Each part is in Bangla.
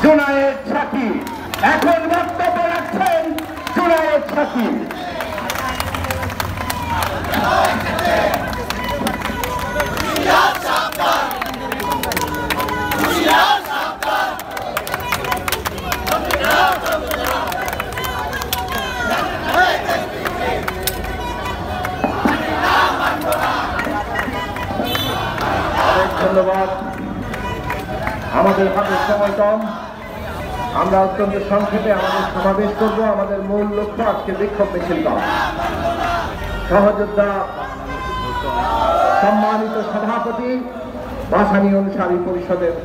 জুনায়েদ সাকিব। এখন বক্তব্য রাখছেন জুনায়েদ সাকিব। ধন্যবাদ। আমাদের হাতে সময় কম, আমরা অত্যন্ত সংক্ষেপে আমাদের সমাবেশ করব। আমাদের মূল লক্ষ্য আজকে বিক্ষোভ মিছিল করা। সহযোদ্ধা সম্মানিত সভাপতি ভাসানী অনুসারী পরিষদের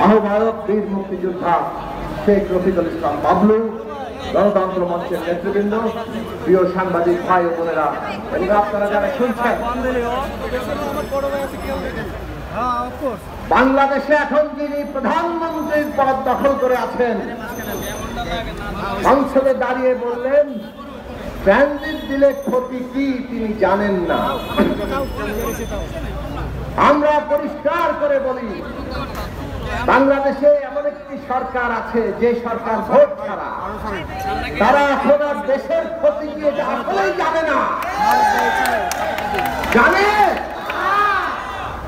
আহ্বায়ক বীর মুক্তিযোদ্ধা শেখ রফিকুল ইসলাম বাবলু, গণতন্ত্র মঞ্চের নেতৃবৃন্দ, প্রিয় সাংবাদিক ভাই ও বোনেরা এবং আপনারা যারা শুনছেন, বাংলাদেশে এখন যিনি প্রধানমন্ত্রীর পদ দখল করে আছেন, সংসদে দাঁড়িয়ে বললেন ট্রানজিট দিলে ক্ষতি কি তিনি জানেন না। আমরা পরিষ্কার করে বলি, বাংলাদেশে এমন একটি সরকার আছে যে সরকার ভোট ছাড়া, তারা এখন আর দেশের ক্ষতি কি এটা আসলেই জানে না। জানে,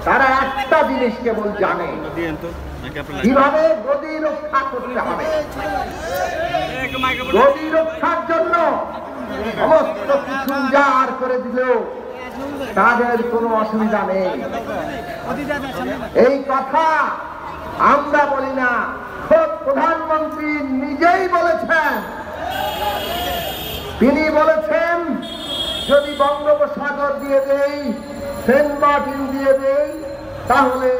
তারা একটা জিনিস কেবল জানে, কিভাবে গদি রক্ষা করতে হবে। গদি রক্ষার জন্য সমস্ত কিছু উজাড় করে দিলেও তাদের কোনো অসুবিধা নেই। এই কথা আমরা বলি না, খোদ প্রধানমন্ত্রী নিজেই বলেছেন। তিনি বলেছেন যদি বঙ্গোপসাগর দিয়ে দেই, সেন্ট মার্টিন দিয়ে দেই, তাহলে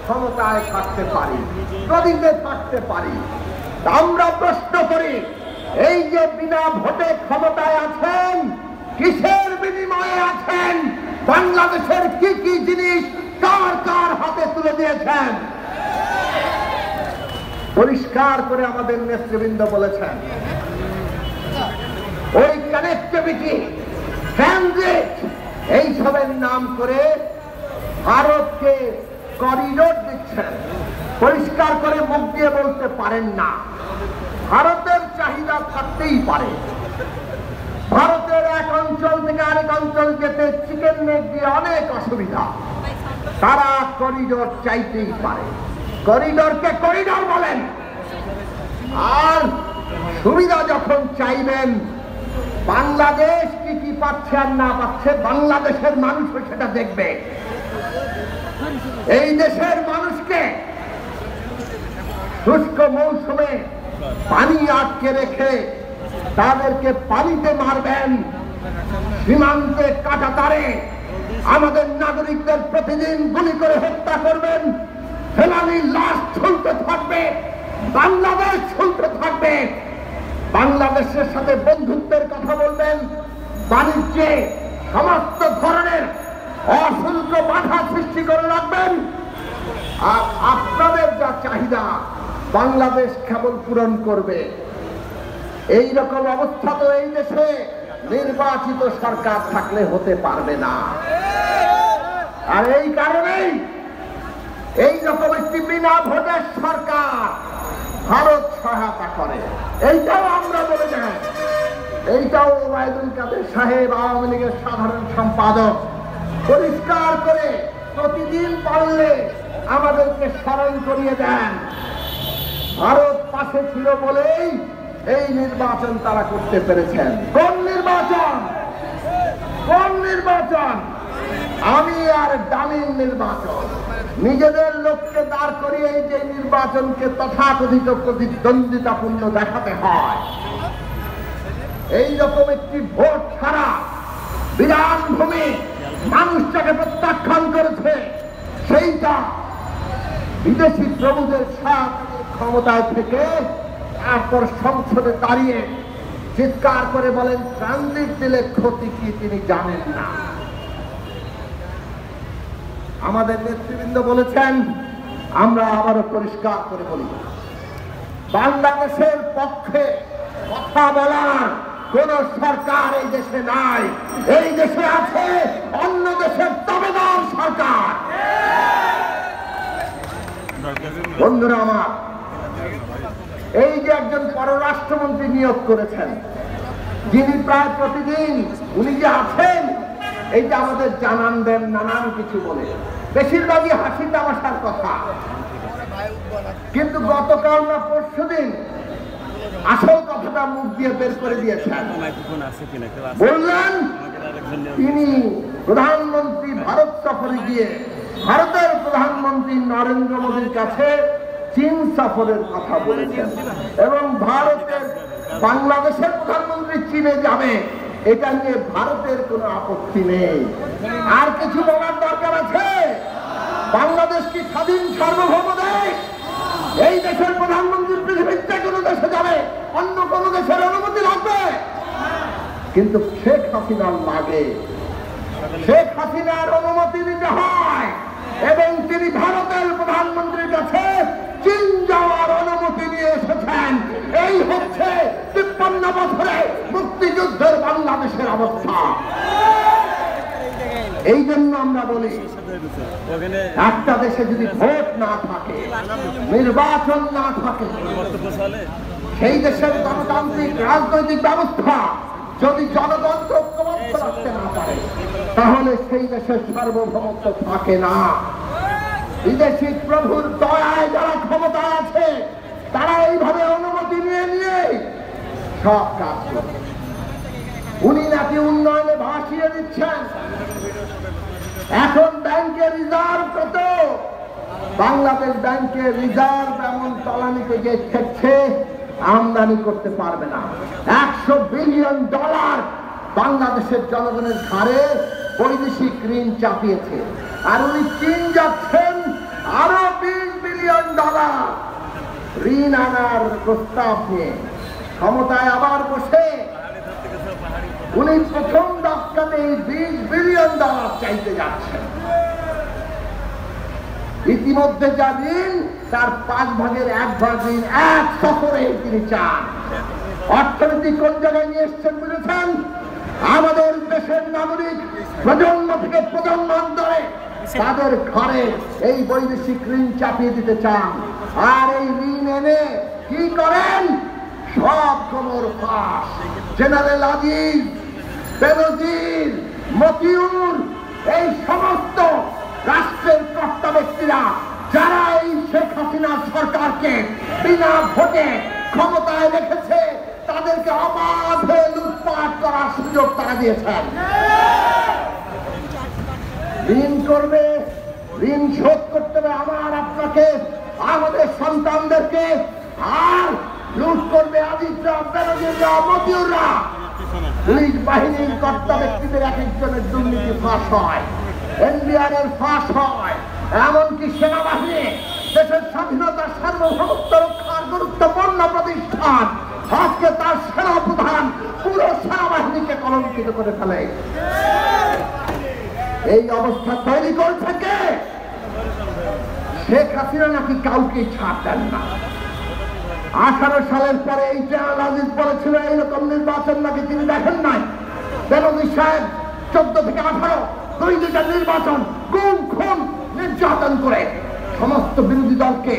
ক্ষমতায় থাকতে পারি, গদিতে থাকতে পারি। আমরা প্রশ্ন করি, এই যে বিনা ভোটে ক্ষমতায় আছেন, কিসের বিনিময়ে আছেন? বাংলাদেশের কি কি জিনিস কার কার হাতে তুলে দিয়েছেন? পরিষ্কার করে আমাদের নেতৃবৃন্দ বলেছেন, ওই কানেক্টিভিটি, ট্রানজিট, এইসবের নাম করে ভারতকে করিডোর দিচ্ছেন। পরিষ্কার করে মুখ দিয়ে বলতে পারেন না। ভারতের চাহিদা থাকতেই পারে, ভারতের এক অঞ্চল থেকে আরেক অঞ্চল যেতে চিকেন নেক দিয়ে অনেক অসুবিধা, তারা করিডোর চাইতেই পারে। করিডোরকে করিডোর বলেন। আর সুবিধা যখন চাইবেন, বাংলাদেশ কি কি পাচ্ছে আর না পাচ্ছে বাংলাদেশের মানুষ সেটা দেখবে। এই দেশের মানুষকে শুষ্ক মৌসুমে পানি আটকে রেখে তাদেরকে পানিতে মারবেন, সীমান্তে কাঁটাতারে আমাদের নাগরিকদের প্রতিদিন গুলি করে হত্যা করবেন, ফেলানির লাশ ঝুলতে থাকবে, বাংলাদেশ ঝুলতে থাকবে। বাংলাদেশের সাথে বন্ধুত্বের কথা বলবেন, বাণিজ্যে সমস্ত ধরনের অশুল্ক বাধা সৃষ্টি করে রাখবেন। আর আপনাদের যা চাহিদা বাংলাদেশ কেবল পূরণ করবে। এই রকম অবস্থা তো এই দেশে নির্বাচিত সরকার থাকলে হতে পারবে না। আর এই কারণেই এই রকম একটি বিনা ভোটের সরকার ভারত সহায়তা করে। এইটাও আমরা বলে যাই, এইটাও ওবায়দুল কাদের সাহেব, আওয়ামী লীগের সাধারণ সম্পাদক, পরিষ্কার করে প্রতিদিন পারলে আমাদেরকে স্মরণ করিয়ে দেন। ভারত পাশে ছিল বলেই এই নির্বাচন তারা করতে পেরেছেন। কোন নির্বাচন? কোন নির্বাচন? আমি আর ডামিন নির্বাচন। নিজেদের লোককে দাঁড় করিয়ে এই যে নির্বাচনকে তথাকথিত প্রতিদ্বন্দ্বিতাপূর্ণ দেখাতে হয়, এই রকম একটি ভোট ছাড়া বিরাট ভূমি মানুষটাকে প্রত্যাখ্যান করেছে, সেইটা বিদেশি প্রভুদের সাথে ক্ষমতায় থেকে তারপর সংসদে দাঁড়িয়ে চিৎকার করে বলেন ট্রানজিট দিলে ক্ষতি কি তিনি জানেন না। আমাদের নেতৃবৃন্দ বলেছেন, আমরা আবারও পরিষ্কার করে বলি, বাংলাদেশের পক্ষে কথা বলার কোন সরকার এই দেশে নাই। এই দেশে আছে অন্য দেশের দাবেদার সরকার। বন্ধুরা আমার, এই যে একজন পররাষ্ট্রমন্ত্রী নিয়োগ করেছেন, যিনি প্রায় প্রতিদিন উনি যে আছেন এইটা আমাদের জানান দেন নানান কিছু বলে, বেশিরভাগই হাসি তামাশার কথা। কিন্তু গতকাল না পরশুদিন আসল কথাটা মুখ দিয়ে বের করে দিয়েছেন। বললেন তিনি প্রধানমন্ত্রী ভারত সফরে গিয়ে ভারতের প্রধানমন্ত্রী নরেন্দ্র মোদীর কাছে চীন সফরের কথা বলেছেন এবং ভারতের বাংলাদেশের প্রধানমন্ত্রী চীনে যাবে এটা নিয়ে ভারতের কোনো আপত্তি নেই। আর কিছু বলার দরকার আছে? বাংলাদেশ কি স্বাধীন সার্বভৌম দেশ? এই দেশের প্রধানমন্ত্রী পৃথিবীর যে কোনো দেশে যাবে, অন্য কোন দেশের অনুমতি লাগবে? কিন্তু শেখ হাসিনার লাগে। শেখ হাসিনার অনুমতি নিতে হয় এবং তিনি ভারতের প্রধানমন্ত্রীর কাছে চীন যাওয়ার অনুমতি নিয়ে এসেছেন। এই হচ্ছে 53 বছরে মুক্তিযুদ্ধের বাংলাদেশের অবস্থা। এই জন্য আমরা বলি একটা দেশে যদি ভোট না থাকে, নির্বাচন না থাকে, সেই দেশের গণতান্ত্রিক রাজনৈতিক ব্যবস্থা যদি জনগণকে ঐক্যবদ্ধ রাখতে না পারে, তাহলে সেই দেশের সার্বভৌমত্ব থাকে না। বিদেশি প্রভুর দয়ায় যারা ক্ষমতায় আছে তারা এইভাবে অনুমতি নিয়ে নিয়ে সব কাজ করে। উনি নাকি উন্নয়নে ভাসিয়ে দিচ্ছেন। এখন ব্যাংকের রিজার্ভ কত? বাংলাদেশ ব্যাংকের রিজার্ভ এমন তলানিতে যে ঠেকছে আমদানি করতে পারবে না। $100 বিলিয়ন বাংলাদেশের জনগণের ঘাড়ে বৈদেশিক ঋণ চাপিয়েছে। আর উনি চীন যাচ্ছেন আরো $20 বিলিয়ন ঋণ আনার প্রস্তাব নিয়ে। ক্ষমতায় আবার বসে উনি প্রথম দশকাতে $20 বিলিয়ন চাইতে যাচ্ছেন। ইতিমধ্যে যা ঋণ তার 5 ভাগের 1 ভাগ ঋণ এক সফরে তিনি চান। অর্থনীতি কোন জায়গায় নিয়ে এসছেন বুঝেছেন? আমাদের দেশের নাগরিক প্রজন্ম থেকে প্রজন্ম ধরে তাদের ঘরে এই বৈদেশিক ঋণ চাপিয়ে দিতে চান। আর এই ঋণ এনে কি করেন? সব খবর ফাঁস। জেনারেল আজিজ, বেনজির, মতিউর, এই সমস্ত রাষ্ট্রের কর্তা ব্যক্তিরা যারা এই শেখ হাসিনা সরকারকে বিনা ভোটে ক্ষমতায় রেখেছে, তাদেরকে অবাধে লুটপাট করার সুযোগ তারা দিয়েছেন। ঋণ করবে, ঋণ শোধ করতে হবে আমার আপনাকে, আমাদের সন্তানদেরকে। আর লুট করবে আজিজরা, বেনজিররা, মতিউররা। পুলিশ বাহিনীর কর্তা ব্যক্তিদের এক একজনের দুর্নীতি ফাঁস হয়, এনবিআর এর ফাঁস হয়, এমনকি সেনাবাহিনী দেশের স্বাধীনতার সার্বভৌমত্ব রক্ষার গুরুত্বপূর্ণ প্রতিষ্ঠান, আজকে তার সেনাপ্রধান পুরো সেনাবাহিনীকে কলঙ্কিত করে ফেলে। এই অবস্থা তৈরি করছে কে? শেখ হাসিনা নাকি কাউকে ছাড় দেন না। 18 সালের পরে এই জেনারেল আজিজ বলেছিল এইরকম নির্বাচন নাকি তিনি দেখেন নাই। বেনজির সাহেব 14 থেকে 18 দুইটা নির্বাচন গুম খুন নির্যাতন করে সমস্ত বিরোধী দলকে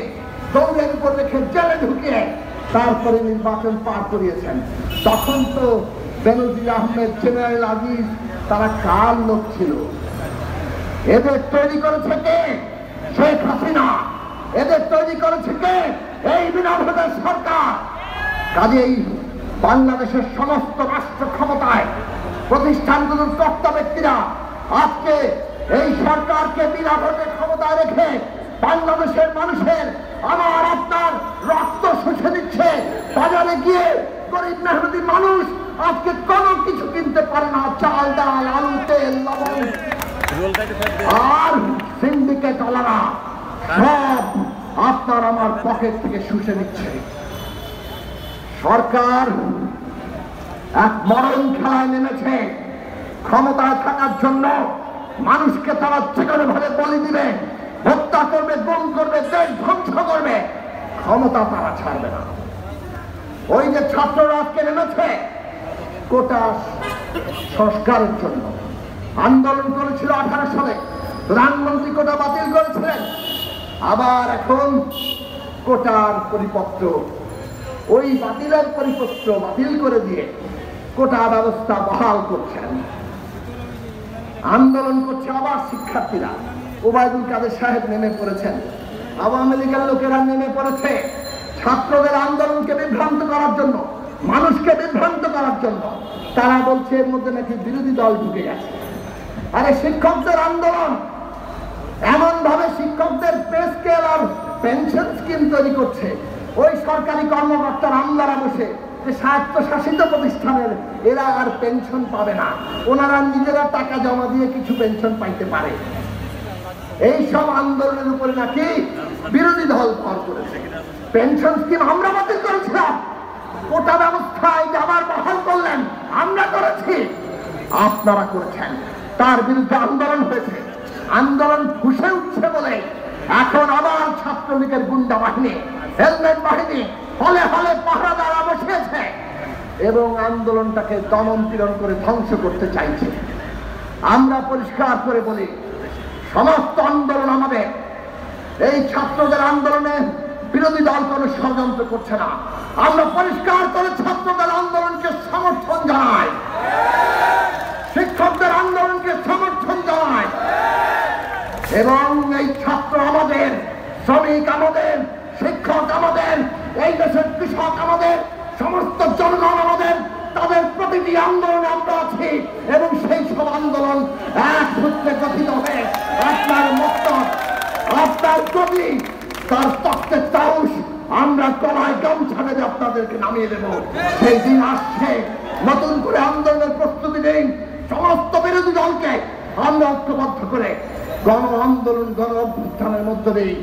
দৌড়ের উপর রেখে জেলে ঢুকিয়ে তারপরে নির্বাচন পার করিয়েছেন। তখন তো বেনজির আহমেদ, জেনারেল আজিজ তারা কার লোক ছিল? এদের তৈরি করেছে কে? শেখ হাসিনা। এদের তৈরি করেছে কে? এই বিনা ভোটের সরকার। কাজেই বাংলাদেশের সমস্ত রাষ্ট্র ক্ষমতায় প্রতিষ্ঠানগুলোর কর্তা ব্যক্তিরা আজকে এই সরকারকে বিনা ভোটে ক্ষমতায় রেখে বাংলাদেশের মানুষের, আমার আপনার রক্ত শুষে দিচ্ছে। বাজারে গিয়ে গরিব মেহনতি মানুষ আজকে কোনো কিছু কিনতে পারে না, চাল, ডাল, আলু, তেল, লবণ। আর সিন্ডিকেট ওয়ালারা সব আপনার আমার পকেট থেকে শুষে নিচ্ছে। সরকার এক মরণ খেলায় নেমেছে। ক্ষমতায় থাকার জন্য মানুষকে তারা যেকোনো ভাবে বলি দিবে, হত্যা করবে, গুম করবে, দেশ ধ্বংস করবে। ক্ষমতা তারা ছাড়বে না। ওই যে ছাত্ররা আজকে নেমেছে কোটা সংস্কারের জন্য আন্দোলন করেছিল 18 সালে, প্রধানমন্ত্রী কোটা বাতিল করেছিলেন। আবার এখন কোটার পরিপত্র, ওই বাতিলের পরিপত্র বাতিল করে দিয়ে কোটা ব্যবস্থা বহাল করছেন। আন্দোলন করছে আবার শিক্ষার্থীরা। ওবায়দুল কাদের সাহেব নেমে পড়েছেন, আওয়ামী লীগের লোকেরা নেমে পড়েছে ছাত্রদের আন্দোলনকে বিভ্রান্ত করার জন্য, মানুষকে বিভ্রান্ত করার জন্য। তারা বলছে এর মধ্যে নাকি বিরোধী দল ঢুকে গেছে। আরে শিক্ষকদের আন্দোলন এমন ভাবে শিক্ষকদের পে স্কেল আর পেনশন স্কিম তৈরি করছে, ওই সরকারি কর্মকর্তার আমলারা বসে যে স্বায়ত্তশাসিত প্রতিষ্ঠানের এরা আর পেনশন পাবে না, ওনারা নিজেরা টাকা জমা দিয়ে কিছু পেনশন পাইতে পারে। এই সব আন্দোলনের উপরে নাকি বিরোধী দল ভর করেছে। পেনশন স্কিম আমরা বাতিল করেছিলাম, কোটা ব্যবস্থায় আবার বহাল করলেন আমরা করেছি, আপনারা করেছেন। তার বিরুদ্ধে আন্দোলন হয়েছে, আন্দোলন ফুসে উঠছে বলে এখন আবার ছাত্রলীগের গুন্ডা বাহিনী, হেলমেট বাহিনী হলে হলে পাহারাদারা বসিয়েছে এবং আন্দোলনটাকে দমন পীড়ন করে ধ্বংস করতে চাইছে। আমরা পরিষ্কার করে বলি, সমস্ত আন্দোলন আমাদের। এই ছাত্রদের আন্দোলনে বিরোধী দল কোনো ষড়যন্ত্র করছে না। আমরা পরিষ্কার করে ছাত্রদের আন্দোলনকে সমর্থন জানাই, শিক্ষকদের আন্দোলনকে সমর্থন জানাই এবং এই ছাত্র আমাদের, শ্রমিক আমাদের, শিক্ষক আমাদের, এই দেশের কৃষক আমাদের, সমস্ত জনগণ আমাদের, তাদের প্রতিটি আন্দোলনে আমরা আছি এবং সেই সব আন্দোলন এক সূত্রে গঠিত হয়ে আপনার মস্তক, আপনার প্রতি তার তত্ত্বের তাউস আমরা গলায় গামছা বেঁধে আপনাদেরকে নামিয়ে দেব। সেই দিন আসছে, নতুন করে আন্দোলনের প্রস্তুতি নেই। সমস্ত বিরোধী দলকে আমরা ঐক্যবদ্ধ করে গণ আন্দোলন, গণ অভ্যুত্থানের মধ্য দিয়ে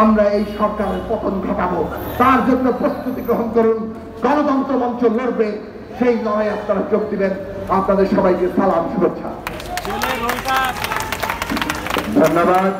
আমরা এই সরকারের পতন ঘটাবো। তার জন্য প্রস্তুতি গ্রহণ করুন। গণতন্ত্র মঞ্চ লড়বে, সেই লড়াই আপনারা যোগ দিবেন। আপনাদের সবাইকে সালাম, শুভেচ্ছা, ধন্যবাদ।